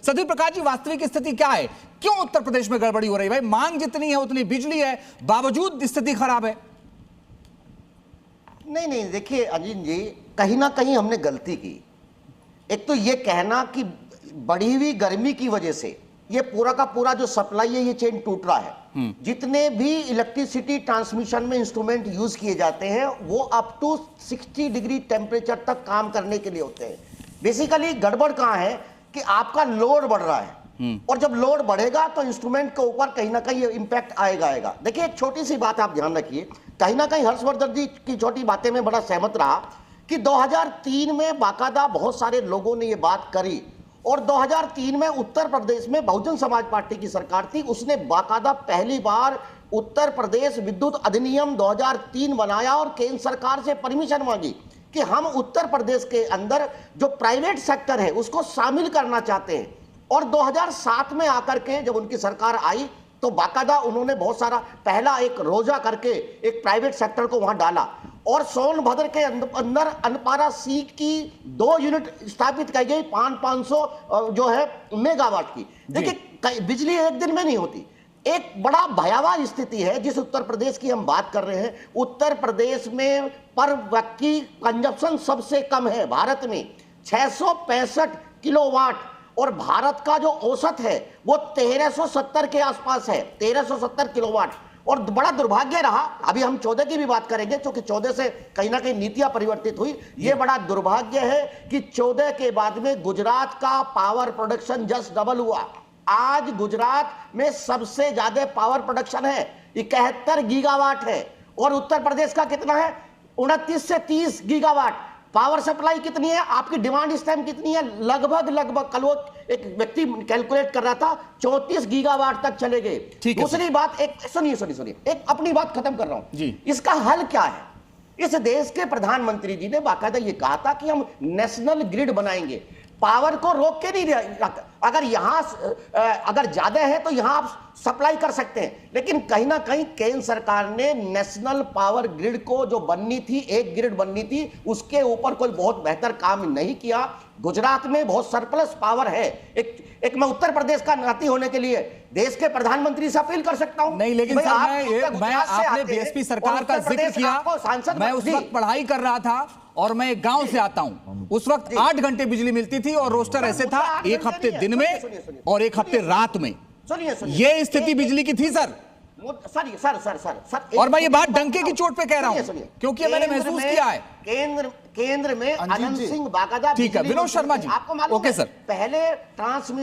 सतीश प्रकाश जी, वास्तविक स्थिति क्या है? क्यों उत्तर प्रदेश में गड़बड़ी हो रही है? भाई मांग जितनी है उतनी बिजली है, बावजूद स्थिति खराब है। नहीं नहीं, देखिए अजीत जी, कहीं ना कहीं हमने गलती की। एक तो ये कहना कि बढ़ी हुई गर्मी की वजह से ये पूरा का पूरा जो सप्लाई है ये चेन टूट रहा है। जितने भी इलेक्ट्रिसिटी ट्रांसमिशन में इंस्ट्रूमेंट यूज किए जाते हैं वो अप टू 60 डिग्री टेम्परेचर तक काम करने के लिए होते हैं। बेसिकली गड़बड़ कहाँ है कि आपका लोड बढ़ रहा है, और जब लोड बढ़ेगा तो इंस्ट्रूमेंट के ऊपर कहीं ना कहीं इम्पैक्ट आएगा। देखिए एक छोटी सी बात आप ध्यान रखिए, कहीं ना कहीं हर्षवर्धन जी की छोटी बातें में बड़ा सहमत रहा कि 2003 में बाकायदा बहुत सारे लोगों ने ये बात करी, और 2003 में उत्तर प्रदेश में बहुजन समाज पार्टी की सरकार थी, उसने बाकायदा पहली बार उत्तर प्रदेश विद्युत अधिनियम 2003 बनाया और केंद्र सरकार से परमिशन मांगी कि हम उत्तर प्रदेश के अंदर जो प्राइवेट सेक्टर है उसको शामिल करना चाहते हैं। और 2007 में आकर के जब उनकी सरकार आई तो बाकायदा उन्होंने बहुत सारा पहला एक रोजा करके एक प्राइवेट सेक्टर को वहां डाला, और सोनभद्र के अंदर अनपारा सी की 2 यूनिट स्थापित की गई 500 जो है मेगावाट की। देखिए बिजली एक दिन में नहीं होती। एक बड़ा भयावह स्थिति है जिस उत्तर प्रदेश की हम बात कर रहे हैं। उत्तर प्रदेश में पर व्यक्ति कंजप्शन सबसे कम है भारत में, 665 किलोवाट, और भारत का जो औसत है वो 1370 के आसपास है, 1370 किलोवाट। और बड़ा दुर्भाग्य रहा, अभी हम 14 की भी बात करेंगे क्योंकि 14 से कहीं ना कहीं नीतियां परिवर्तित हुई। ये बड़ा दुर्भाग्य है कि 14 के बाद में गुजरात का पावर प्रोडक्शन जस्ट डबल हुआ। आज गुजरात में सबसे ज्यादा पावर प्रोडक्शन है, 71 गीगावाट है, और उत्तर प्रदेश का कितना है? 29 से 30 गीगावाट। पावर सप्लाई कितनी है? आपकी डिमांड इस टाइम कितनी है? लगभग कल वो एक व्यक्ति कैलकुलेट कर रहा था 34 गीगावाट तक चले गए। दूसरी बात, एक सुनिए, एक अपनी बात खत्म कर रहा हूं जी। इसका हल क्या है? इस देश के प्रधानमंत्री जी ने बाकायदा ये कहा था कि हम नेशनल ग्रिड बनाएंगे, पावर को रोक के नहीं, अगर यहां अगर ज्यादा है तो यहां आप सप्लाई कर सकते हैं। लेकिन कहीं ना कहीं केंद्र सरकार ने नेशनल पावर ग्रिड को जो बननी थी, एक ग्रिड बननी थी, उसके ऊपर कोई बहुत बेहतर काम नहीं किया। गुजरात में बहुत सरप्लस पावर है। एक मैं उत्तर प्रदेश का नाती होने के लिए देश के प्रधानमंत्री से अपील कर सकता हूं। नहीं, लेकिन सर मैं आपने बीएसपी सरकार का जिक्र किया, मैं उस वक्त पढ़ाई कर रहा था और मैं एक गांव से आता हूं। उस वक्त 8 घंटे बिजली मिलती थी और रोस्टर ऐसे था, एक हफ्ते दिन में और एक हफ्ते रात में। ये स्थिति बिजली की थी सर। सर, और मैं ये बात डंके की चोट पे कह रहा हूं क्योंकि मैंने महसूस किया है। केंद्र में अनंत सिंह बाकायदा, ठीक है, विनोद शर्मा जी, आपको मालूम ओके सर, पहले ट्रांसमिशन